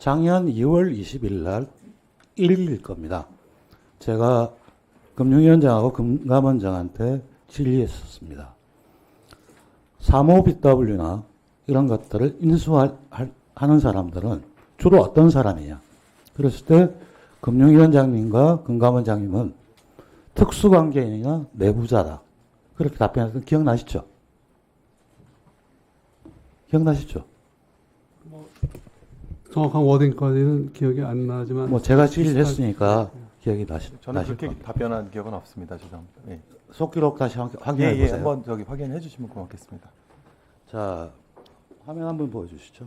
작년 2월 20일 날 1일일 겁니다. 제가 금융위원장하고 금감원장한테 질의했었습니다. 35BW나 이런 것들을 인수하는 사람들은 주로 어떤 사람이냐. 그랬을 때 금융위원장님과 금감원장님은 특수관계인이나 내부자다. 그렇게 답변했던 기억나시죠? 기억나시죠? 정확한 워딩까지는 기억이 안 나지만 뭐 제가 질의를 했으니까 기억이 저는 나실 그렇게 겁니다. 답변한 기억은 없습니다. 죄송합니다. 예. 속기록 다시 확인해 예, 예, 보세요. 한번 저기 확인해 주시면 고맙겠습니다. 자, 화면 한번 보여주시죠.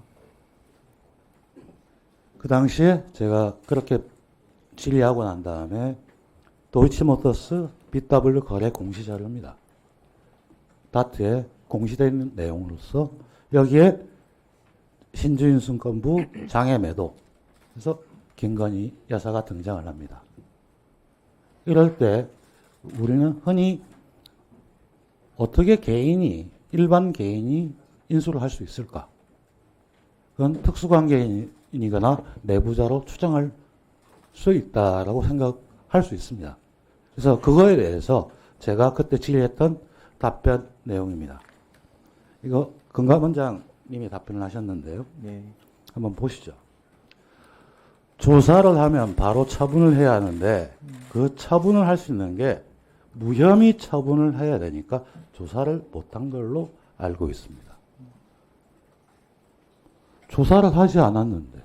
그 당시에 제가 그렇게 질의하고 난 다음에 도이치모터스 BW 거래 공시자료입니다. 다트에 공시된 내용으로서 여기에 신주인증권부 장애 매도 그래서 김건희 여사가 등장을 합니다. 이럴 때 우리는 흔히 어떻게 일반 개인이 인수를 할 수 있을까? 그건 특수관계인이거나 내부자로 추정할 수 있다라고 생각할 수 있습니다. 그래서 그거에 대해서 제가 그때 질의했던 답변 내용입니다. 이거 금감원장님이 답변을 하셨는데요. 예. 한번 보시죠. 조사를 하면 바로 처분을 해야 하는데 그 처분을 할 수 있는 게 무혐의 처분을 해야 되니까 조사를 못한 걸로 알고 있습니다. 조사를 하지 않았는데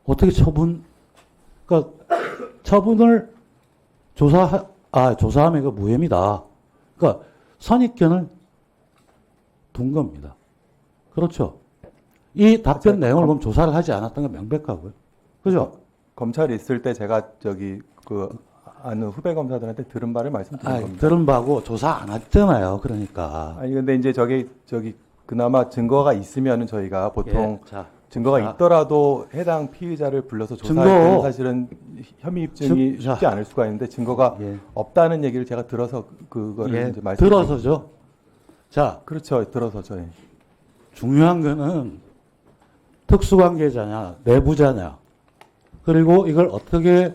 어떻게 그러니까 처분을 조사하면 그 무혐의다. 그러니까 선입견을 둔 겁니다. 그렇죠. 이 답변 내용을 보면 조사를 하지 않았던 건 명백하고요. 그죠? 검찰이 있을 때 제가 저기 아는 후배 검사들한테 들은 바를 말씀드린 겁니다. 들은 바고 조사 안 했잖아요. 그러니까. 아니 근데 이제 저기 그나마 증거가 있으면은 저희가 보통 증거가 자. 있더라도 해당 피의자를 불러서 조사할 증거. 때는 사실은 혐의 입증이 쉽지 않을 수가 있는데 증거가 없다는 얘기를 제가 들어서 그거를 이제 말씀. 들어서죠. 자, 그렇죠. 들어서죠. 예. 중요한 거는 특수관계자냐, 내부자냐, 그리고 이걸 어떻게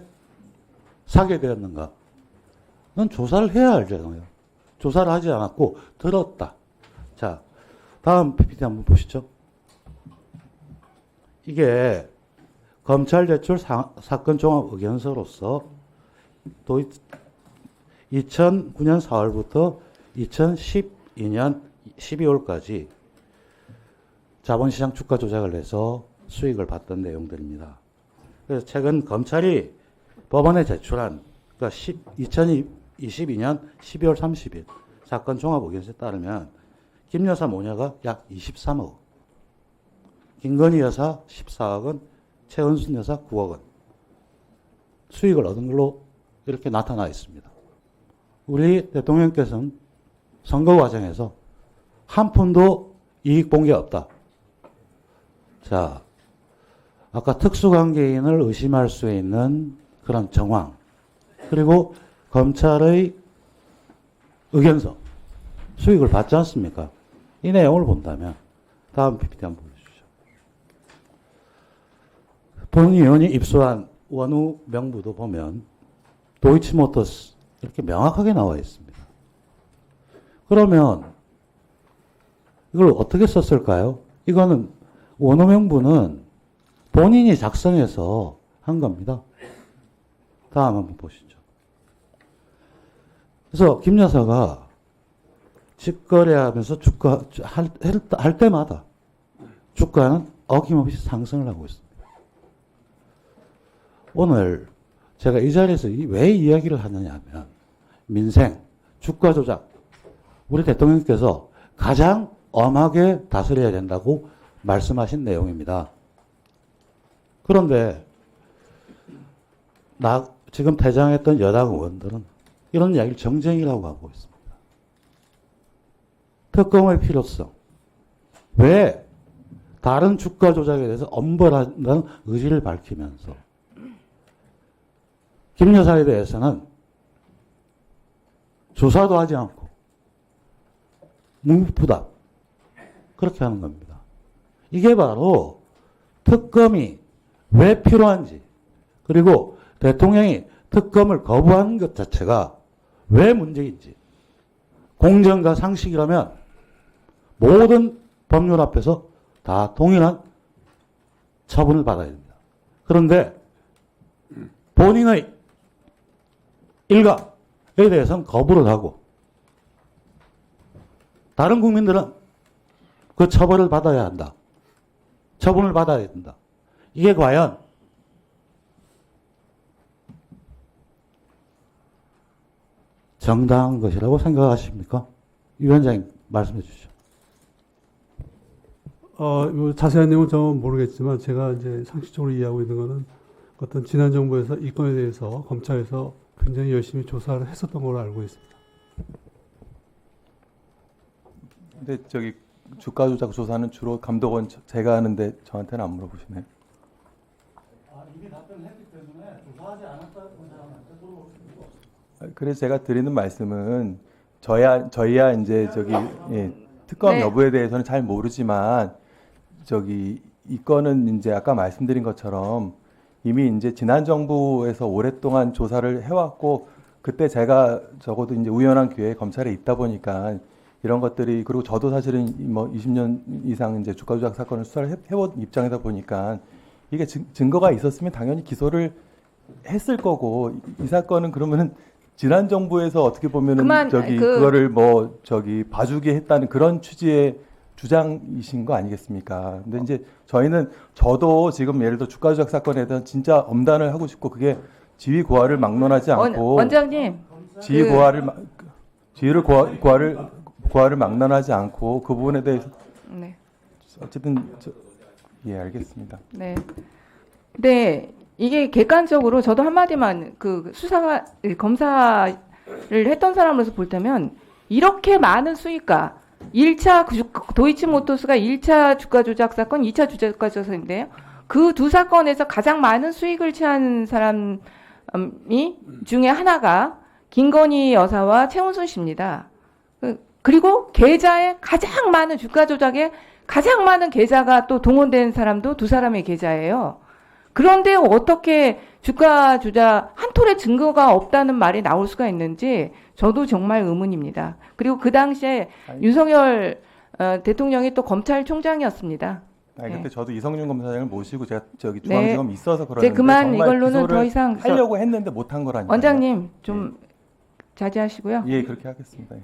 사게 되었는가. 는 조사를 해야 알잖아요. 조사를 하지 않았고 들었다. 자, 다음 PPT 한번 보시죠. 이게 검찰 제출 사건 종합 의견서로서 2009년 4월부터 2012년 12월까지 자본시장 주가 조작을 해서 수익을 봤던 내용들입니다. 그래서 최근 검찰이 법원에 제출한 그러니까 2022년 12월 30일 사건 종합 의견서에 따르면 김 여사 모녀가 약 23억, 김건희 여사 14억 원, 최은순 여사 9억 원 수익을 얻은 걸로 이렇게 나타나 있습니다. 우리 대통령께서는 선거 과정에서 한 푼도 이익 본 게 없다. 자, 아까 특수관계인을 의심할 수 있는 그런 정황, 그리고 검찰의 의견서, 수익을 받지 않습니까? 이 내용을 본다면, 다음 PPT 한번 보여주시죠. 본 의원이 입수한 원후 명부도 보면, 도이치모터스, 이렇게 명확하게 나와 있습니다. 그러면, 이걸 어떻게 썼을까요? 이거는, 원후 명부는 본인이 작성해서 한 겁니다. 다음 한번 보시죠. 그래서 김 여사가 직거래하면서 주가 할 때마다 주가는 어김없이 상승을 하고 있습니다. 오늘 제가 이 자리에서 왜 이야기를 하느냐 하면 민생, 주가 조작, 우리 대통령께서 가장 엄하게 다스려야 된다고 말씀하신 내용입니다. 그런데 지금 퇴장했던 여당 의원들은 이런 이야기를 정쟁이라고 하고 있습니다. 특검의 필요성. 왜 다른 주가 조작에 대해서 엄벌한다는 의지를 밝히면서 김 여사에 대해서는 조사도 하지 않고 무부답 그렇게 하는 겁니다. 이게 바로 특검이 왜 필요한지, 그리고 대통령이 특검을 거부한 것 자체가 왜 문제인지, 공정과 상식이라면 모든 법률 앞에서 다 동일한 처분을 받아야 됩니다. 그런데 본인의 일각에 대해서는 거부를 하고 다른 국민들은 그 처벌을 받아야 한다. 처분을 받아야 된다. 이게 과연 정당한 것이라고 생각하십니까? 유 위원장님 말씀해 주시죠. 요 자세한 내용은 저는 모르겠지만 제가 이제 상식적으로 이해하고 있는 거는 어떤 지난 정부에서 이 건에 대해서 검찰에서 굉장히 열심히 조사를 했었던 걸로 알고 있습니다. 근데 저기 주가 조작 조사는 주로 감독원 제가 하는데 저한테는 안 물어보시네요. 이미 답변했기 때문에 조사하지 않았다고 사람한테 물어볼 필요가 없습니다. 그래서 제가 드리는 말씀은 저희야 이제 저기 특검 네. 여부에 대해서는 잘 모르지만 저기 이 건은 이제 아까 말씀드린 것처럼 이미 이제 지난 정부에서 오랫동안 조사를 해왔고 그때 제가 적어도 이제 우연한 기회에 검찰에 있다 보니까 이런 것들이 그리고 저도 사실은 뭐 20년 이상 이제 주가 조작 사건을 수사를 해본 입장이다 보니까 이게 증거가 있었으면 당연히 기소를 했을 거고 이 사건은 그러면은 지난 정부에서 어떻게 보면은 그거를 뭐 저기 봐주게 했다는 그런 취지의 주장이신 거 아니겠습니까? 근데 이제 저희는 저도 지금 예를 들어 주가 조작 사건에 대한 진짜 엄단을 하고 싶고 그게 지위 고하를 막론하지 않고 원장님 지위 고하를 막론하지 않고 그 부분에 대해서 네. 어쨌든 예 알겠습니다. 네. 근데 이게 객관적으로 저도 한마디만 검사를 했던 사람으로서 볼 때면 이렇게 많은 수익가 1차 도이치모터스가 1차 주가 조작 사건, 2차 주가 조작인데요. 그 두 사건에서 가장 많은 수익을 취한 사람이 중에 하나가 김건희 여사와 최은순 씨입니다. 그리고 계좌에 가장 많은 주가 조작에 가장 많은 계좌가 또 동원된 사람도 두 사람의 계좌예요. 그런데 어떻게 주가 조작 한 톨의 증거가 없다는 말이 나올 수가 있는지 저도 정말 의문입니다. 그리고 그 당시에 윤석열 대통령이 또 검찰총장이었습니다. 아니 그때 네. 저도 이성윤 검사장을 모시고 제가 저기 중앙지검 있어서 이제 그러는데 그만 정말 이걸로는 기소를 더 이상 하려고 했는데 못한 거라니까요. 원장님 좀 자제하시고요. 예 그렇게 하겠습니다. 예.